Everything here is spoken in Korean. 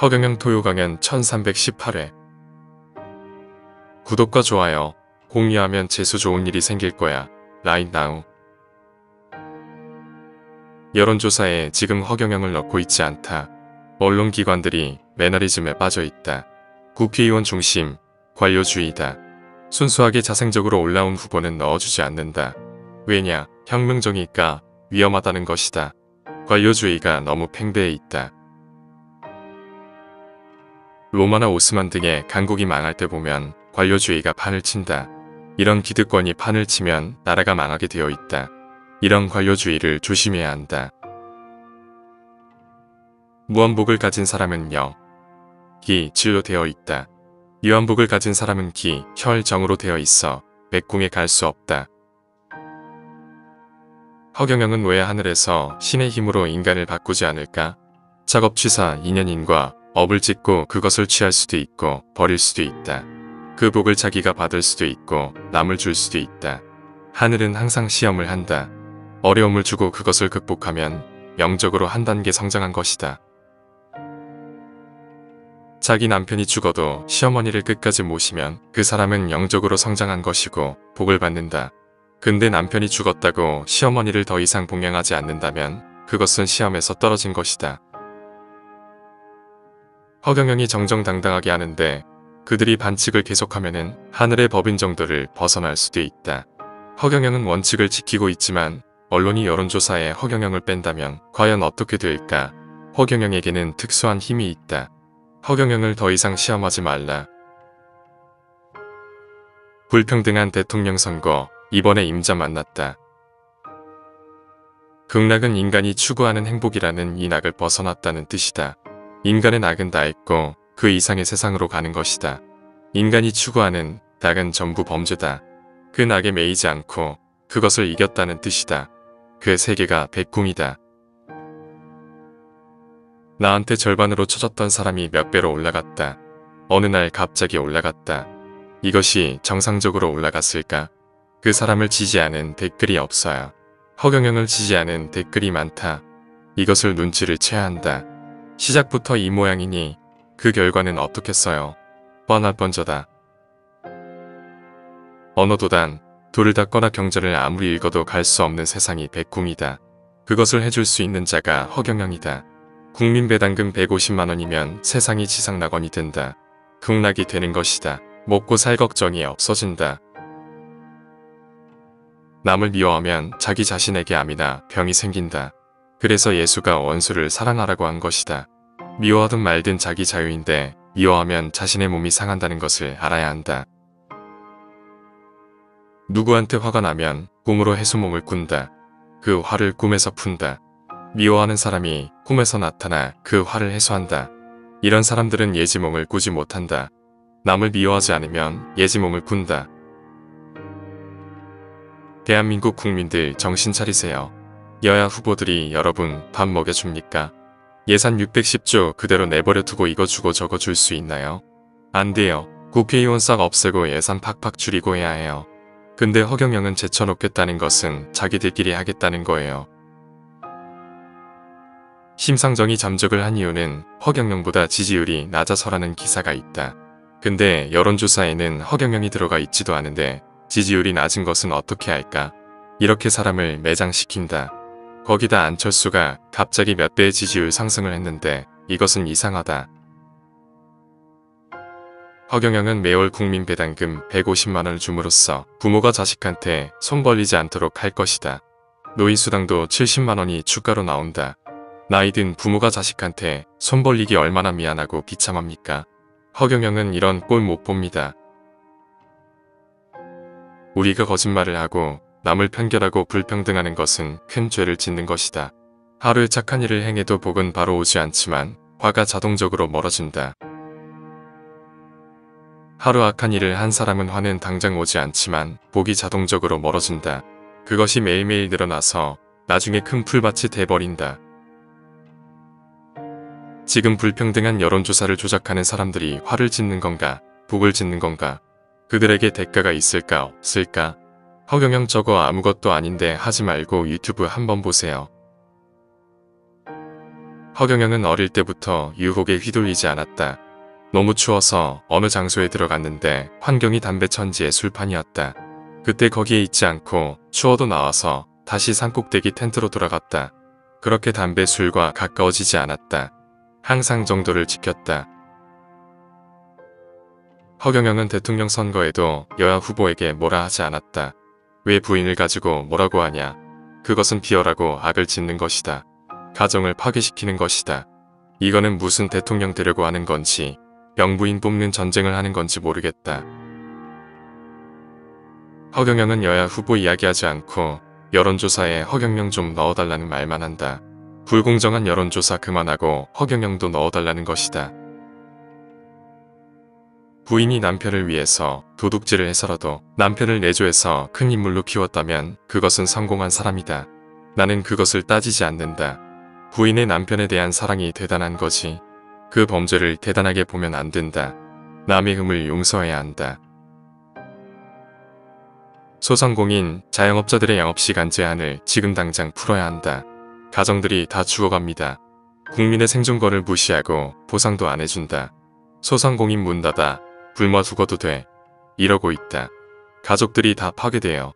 허경영 토요 강연 1318회. 구독과 좋아요, 공유하면 재수 좋은 일이 생길 거야. Right now. 여론조사에 지금 허경영을 넣고 있지 않다. 언론기관들이 매너리즘에 빠져 있다. 국회의원 중심, 관료주의다. 순수하게 자생적으로 올라온 후보는 넣어주지 않는다. 왜냐, 혁명정의가 위험하다는 것이다. 관료주의가 너무 팽배해 있다. 로마나 오스만 등의 강국이 망할 때 보면 관료주의가 판을 친다. 이런 기득권이 판을 치면 나라가 망하게 되어 있다. 이런 관료주의를 조심해야 한다. 무한복을 가진 사람은 영, 기, 질로 되어 있다. 유한복을 가진 사람은 기, 혈, 정으로 되어 있어 맥궁에 갈 수 없다. 허경영은 왜 하늘에서 신의 힘으로 인간을 바꾸지 않을까? 작업취사 인연인과 업을 짓고 그것을 취할 수도 있고 버릴 수도 있다. 그 복을 자기가 받을 수도 있고 남을 줄 수도 있다. 하늘은 항상 시험을 한다. 어려움을 주고 그것을 극복하면 영적으로 한 단계 성장한 것이다. 자기 남편이 죽어도 시어머니를 끝까지 모시면 그 사람은 영적으로 성장한 것이고 복을 받는다. 근데 남편이 죽었다고 시어머니를 더 이상 봉양하지 않는다면 그것은 시험에서 떨어진 것이다. 허경영이 정정당당하게 하는데 그들이 반칙을 계속하면은 하늘의 법인 정도를 벗어날 수도 있다. 허경영은 원칙을 지키고 있지만 언론이 여론조사에 허경영을 뺀다면 과연 어떻게 될까? 허경영에게는 특수한 힘이 있다. 허경영을 더 이상 시험하지 말라. 불평등한 대통령 선거, 이번에 임자 만났다. 극락은 인간이 추구하는 행복이라는 이 낙을 벗어났다는 뜻이다. 인간의 낙은 다 있고 그 이상의 세상으로 가는 것이다. 인간이 추구하는 낙은 전부 범죄다. 그 낙에 매이지 않고 그것을 이겼다는 뜻이다. 그 세계가 백궁이다. 나한테 절반으로 쳐졌던 사람이 몇 배로 올라갔다. 어느 날 갑자기 올라갔다. 이것이 정상적으로 올라갔을까? 그 사람을 지지하는 댓글이 없어요. 허경영을 지지하는 댓글이 많다. 이것을 눈치를 채야 한다. 시작부터 이 모양이니 그 결과는 어떻겠어요? 뻔할 뻔저다. 언어도단, 돌을 닦거나 경전을 아무리 읽어도 갈 수 없는 세상이 백궁이다. 그것을 해줄 수 있는 자가 허경영이다. 국민배당금 150만원이면 세상이 지상낙원이 된다. 극락이 되는 것이다. 먹고 살 걱정이 없어진다. 남을 미워하면 자기 자신에게 암이나 병이 생긴다. 그래서 예수가 원수를 사랑하라고 한 것이다. 미워하든 말든 자기 자유인데 미워하면 자신의 몸이 상한다는 것을 알아야 한다. 누구한테 화가 나면 꿈으로 해수몽을 꾼다. 그 화를 꿈에서 푼다. 미워하는 사람이 꿈에서 나타나 그 화를 해소한다. 이런 사람들은 예지몽을 꾸지 못한다. 남을 미워하지 않으면 예지몽을 꾼다. 대한민국 국민들 정신 차리세요. 여야 후보들이 여러분 밥 먹여줍니까? 예산 610조 그대로 내버려 두고 이거 주고 저거 줄 수 있나요? 안 돼요. 국회의원 싹 없애고 예산 팍팍 줄이고 해야 해요. 근데 허경영은 제쳐놓겠다는 것은 자기들끼리 하겠다는 거예요. 심상정이 잠적을 한 이유는 허경영보다 지지율이 낮아서라는 기사가 있다. 근데 여론조사에는 허경영이 들어가 있지도 않은데 지지율이 낮은 것은 어떻게 할까? 이렇게 사람을 매장시킨다. 거기다 안철수가 갑자기 몇 배의 지지율 상승을 했는데 이것은 이상하다. 허경영은 매월 국민배당금 150만원을 줌으로써 부모가 자식한테 손 벌리지 않도록 할 것이다. 노인수당도 70만원이 추가로 나온다. 나이든 부모가 자식한테 손 벌리기 얼마나 미안하고 비참합니까? 허경영은 이런 꼴 못 봅니다. 우리가 거짓말을 하고 남을 편견하고 불평등하는 것은 큰 죄를 짓는 것이다. 하루에 착한 일을 행해도 복은 바로 오지 않지만 화가 자동적으로 멀어진다. 하루 악한 일을 한 사람은 화는 당장 오지 않지만 복이 자동적으로 멀어진다. 그것이 매일매일 늘어나서 나중에 큰 풀밭이 돼버린다. 지금 불평등한 여론조사를 조작하는 사람들이 화를 짓는 건가? 복을 짓는 건가? 그들에게 대가가 있을까 없을까? 허경영 저거 아무것도 아닌데 하지 말고 유튜브 한번 보세요. 허경영은 어릴 때부터 유혹에 휘둘리지 않았다. 너무 추워서 어느 장소에 들어갔는데 환경이 담배천지의 술판이었다. 그때 거기에 있지 않고 추워도 나와서 다시 산꼭대기 텐트로 돌아갔다. 그렇게 담배 술과 가까워지지 않았다. 항상 정도를 지켰다. 허경영은 대통령 선거에도 여야 후보에게 뭐라 하지 않았다. 왜 부인을 가지고 뭐라고 하냐. 그것은 비열하고 악을 짓는 것이다. 가정을 파괴시키는 것이다. 이거는 무슨 대통령 되려고 하는 건지 영부인 뽑는 전쟁을 하는 건지 모르겠다. 허경영은 여야 후보 이야기하지 않고 여론조사에 허경영 좀 넣어달라는 말만 한다. 불공정한 여론조사 그만하고 허경영도 넣어달라는 것이다. 부인이 남편을 위해서 도둑질을 해서라도 남편을 내조해서 큰 인물로 키웠다면 그것은 성공한 사람이다. 나는 그것을 따지지 않는다. 부인의 남편에 대한 사랑이 대단한 거지. 그 범죄를 대단하게 보면 안 된다. 남의 흠을 용서해야 한다. 소상공인, 자영업자들의 영업시간 제한을 지금 당장 풀어야 한다. 가정들이 다 죽어갑니다. 국민의 생존권을 무시하고 보상도 안 해준다. 소상공인 문 닫아 굶어 죽어도 돼. 이러고 있다. 가족들이 다 파괴되어